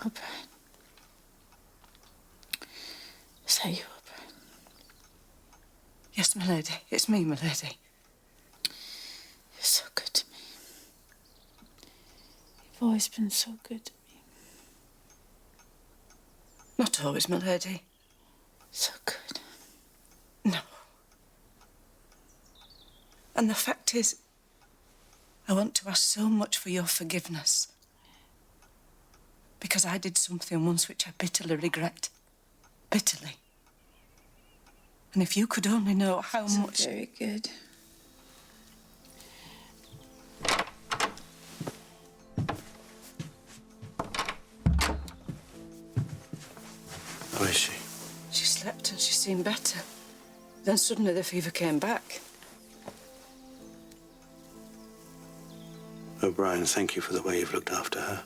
up? Is that you up? Yes, my lady. It's me, my lady. You're so good to me. You've always been so good to me. Not always, my lady. So good. No. And the fact is, I want to ask so much for your forgiveness. Because I did something once which I bitterly regret. Bitterly. And if you could only know how much... Very good. How is she? She slept and she seemed better. Then suddenly the fever came back. O'Brien, thank you for the way you've looked after her.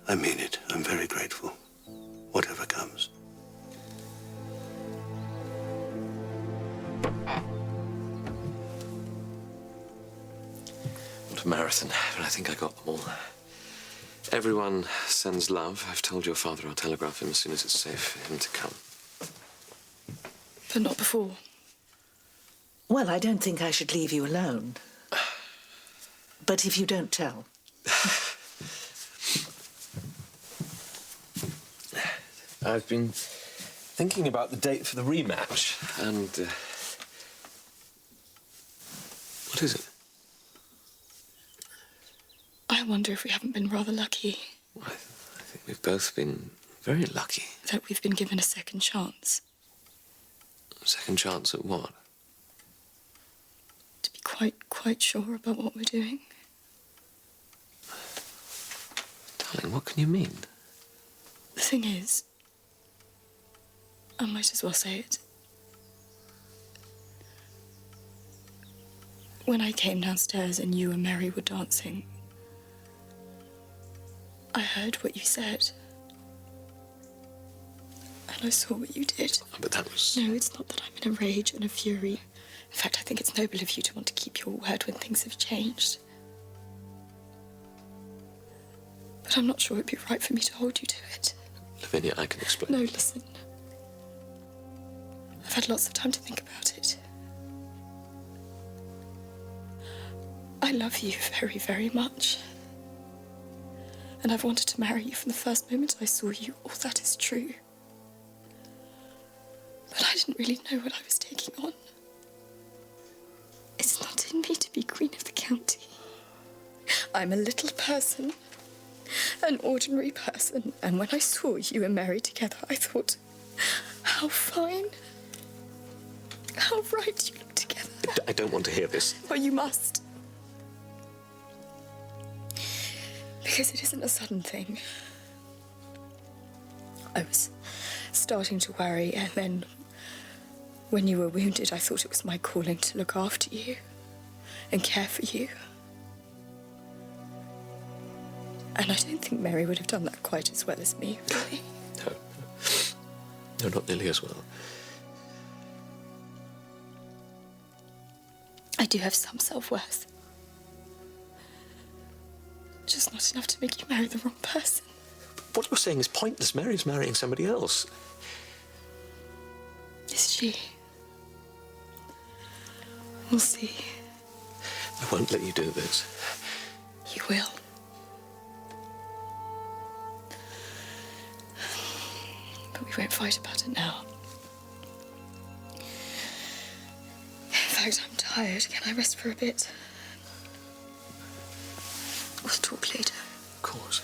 I mean it. I'm very grateful. Whatever comes. Not a marathon, but I think I got them all. Everyone sends love. I've told your father I'll telegraph him as soon as it's safe for him to come. But not before. Well, I don't think I should leave you alone. But if you don't tell... I've been thinking about the date for the rematch, and... What is it? I wonder if we haven't been rather lucky. Well, I think we've both been very lucky. That we've been given a second chance. A second chance at what? To be quite sure about what we're doing. Darling, what can you mean? The thing is, I might as well say it. When I came downstairs and you and Mary were dancing, I heard what you said. And I saw what you did. Oh, but that was... No, it's not that I'm in a rage and a fury. In fact, I think it's noble of you to want to keep your word when things have changed. But I'm not sure it'd be right for me to hold you to it. Lavinia, I can explain. No, listen. I've had lots of time to think about it. I love you very, very much. And I've wanted to marry you from the first moment I saw you. All that is true. But I didn't really know what I was taking on. It's not in me to be Queen of the County. I'm a little person, an ordinary person. And when I saw you and Mary together, I thought, how fine, how right you look together. I don't want to hear this. Well, you must. Because it isn't a sudden thing. I was starting to worry, and then when you were wounded, I thought it was my calling to look after you and care for you. And I don't think Mary would have done that quite as well as me, really. No, not nearly as well. I do have some self-worth. Just not enough to make you marry the wrong person. What you're saying is pointless. Mary's marrying somebody else. Is she? We'll see. I won't let you do this. You will. But we won't fight about it now. In fact, I'm tired. Can I rest for a bit? We'll talk later. Of course.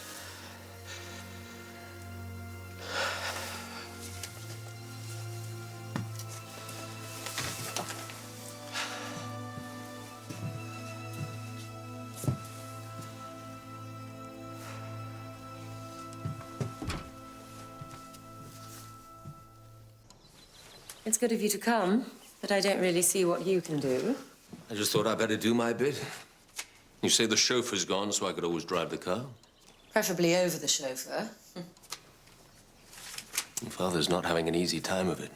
It's good of you to come, but I don't really see what you can do. I just thought I'd better do my bit. You say the chauffeur's gone, so I could always drive the car. Preferably over the chauffeur. Your father's not having an easy time of it.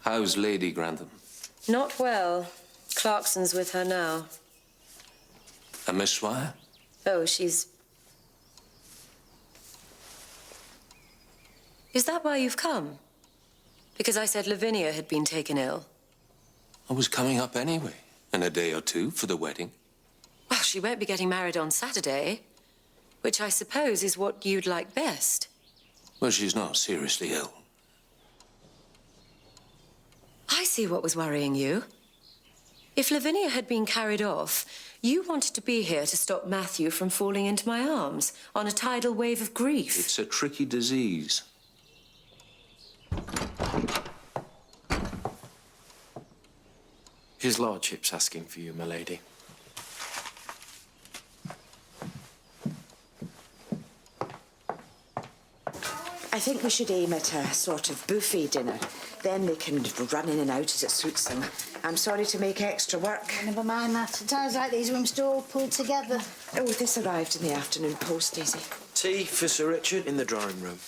How's Lady Grantham? Not well. Clarkson's with her now. And Miss Swire? Oh, she's Is that why you've come? Because I said Lavinia had been taken ill? I was coming up anyway, in a day or two for the wedding. Well, she won't be getting married on Saturday, which I suppose is what you'd like best. Well, she's not seriously ill. I see what was worrying you. If Lavinia had been carried off, you wanted to be here to stop Matthew from falling into my arms on a tidal wave of grief. It's a tricky disease. His lordship's asking for you, my lady. I think we should aim at a sort of buffet dinner. Then they can run in and out as it suits them. I'm sorry to make extra work. Never mind that. At times like these, rooms do all pull together. Oh, this arrived in the afternoon post, Daisy. Tea for Sir Richard in the drawing room.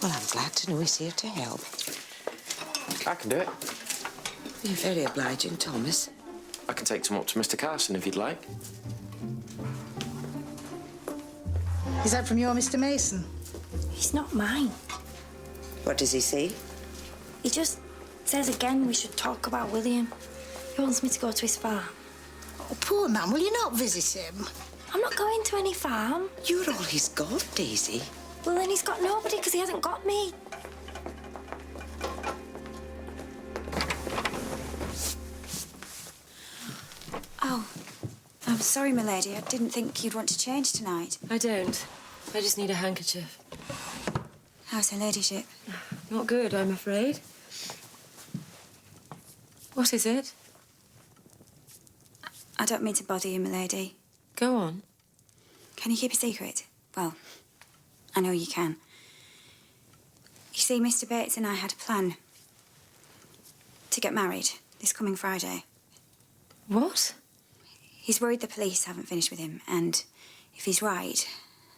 Well, I'm glad to know he's here to help. I can do it. You're very obliging, Thomas. I can take some up to Mr. Carson if you'd like. Is that from your Mr. Mason? He's not mine. What does he say? He just says again we should talk about William. He wants me to go to his farm. Oh, poor man, will you not visit him? I'm not going to any farm. You're all he's got, Daisy. Well, then he's got nobody because he hasn't got me. Oh, I'm sorry, my lady. I didn't think you'd want to change tonight. I don't. I just need a handkerchief. How's her ladyship? Not good, I'm afraid. What is it? I don't mean to bother you, my lady. Go on. Can you keep a secret? Well, I know you can. You see, Mr. Bates and I had a plan to get married this coming Friday. What? He's worried the police haven't finished with him, and if he's right,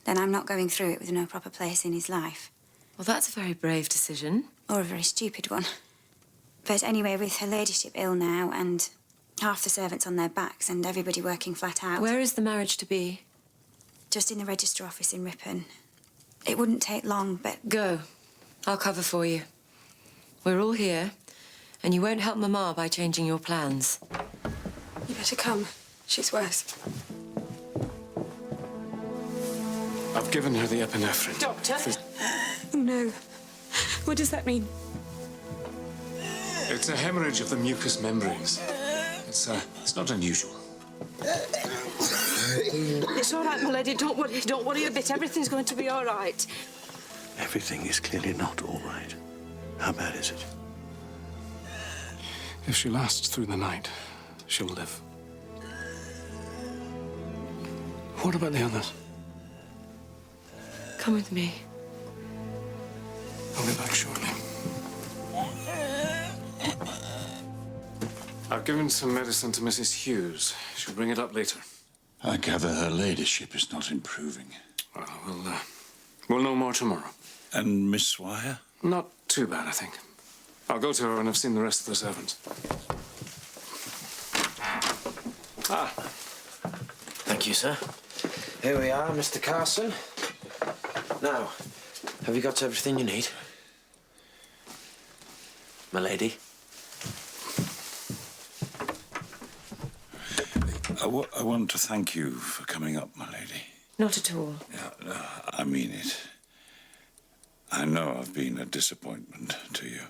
then I'm not going through it with no proper place in his life. Well, that's a very brave decision. Or a very stupid one. But anyway, with her ladyship ill now, and half the servants on their backs, and everybody working flat out... Where is the marriage to be? Just in the register office in Ripon. It wouldn't take long, but... Go. I'll cover for you. We're all here, and you won't help Mama by changing your plans. You better come. She's worse. I've given her the epinephrine. Doctor? Oh, no. What does that mean? It's a hemorrhage of the mucous membranes. It's not unusual. It's all right, my lady. Don't worry. Don't worry a bit. Everything's going to be all right. Everything is clearly not all right. How bad is it? If she lasts through the night, she'll live. What about the others? Come with me. I'll be back shortly. I've given some medicine to Mrs. Hughes. She'll bring it up later. I gather her ladyship is not improving. Well, we'll know more tomorrow. And Miss Swire? Not too bad, I think. I'll go to her when I've seen the rest of the servants. Thank you, sir. Here we are, Mr. Carson. Now, have you got everything you need? My lady? I want to thank you for coming up, my lady. Not at all. Yeah, I mean it. I know I've been a disappointment to you.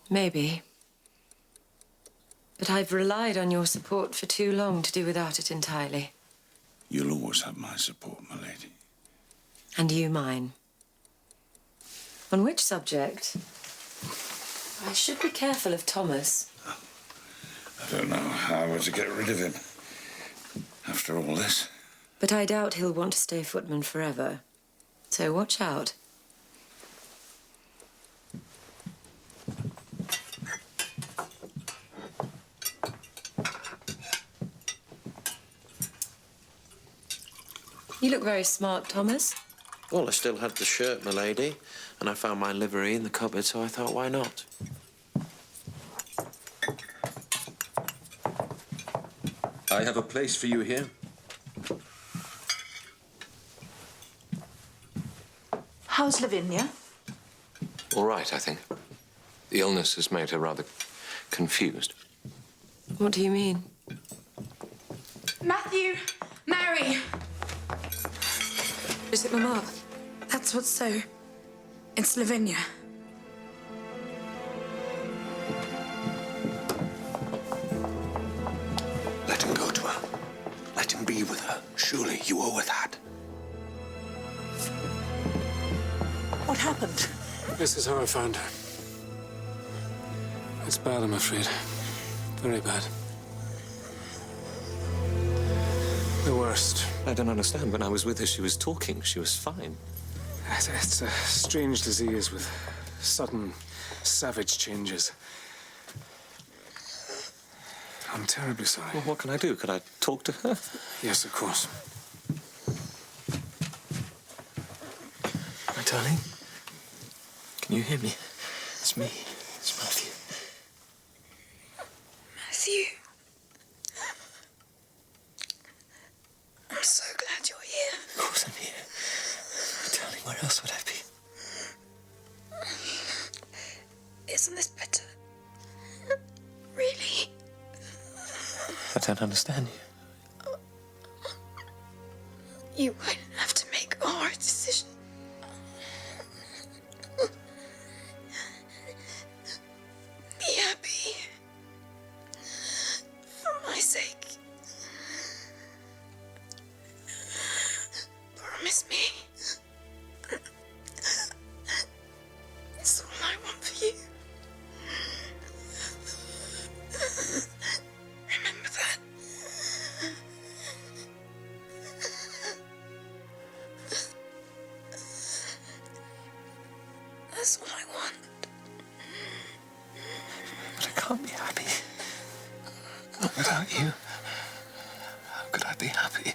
Maybe. But I've relied on your support for too long to do without it entirely. You'll always have my support, my lady. And you mine. On which subject? I should be careful of Thomas. I don't know how we're to get rid of him after all this. But I doubt he'll want to stay footman forever. So watch out. You look very smart, Thomas. Well, I still had the shirt, my lady, and I found my livery in the cupboard, so I thought, why not? I have a place for you here. How's Lavinia? All right, I think. The illness has made her rather confused. What do you mean? Matthew! Mary! Is it Mama? That's what's so. It's Lavinia. Let him go to her. Let him be with her. Surely you owe her that. What happened? This is how I found her. It's bad, I'm afraid. Very bad. The worst. I don't understand. When I was with her, she was talking. She was fine. It's a strange disease with sudden, savage changes. I'm terribly sorry. Well, what can I do? Could I talk to her? Yes, of course. My darling, can you hear me? It's me. It's Matthew. Matthew. I'm so glad you're here. Of course I'm here. Darling, where else would I be? Isn't this better? Really? I don't understand you. You won't have to make a hard decision. Be happy. For my sake. Promise me. It's all I want for you. Remember that. That's all I want. But I can't be happy. Not without you. How could I be happy?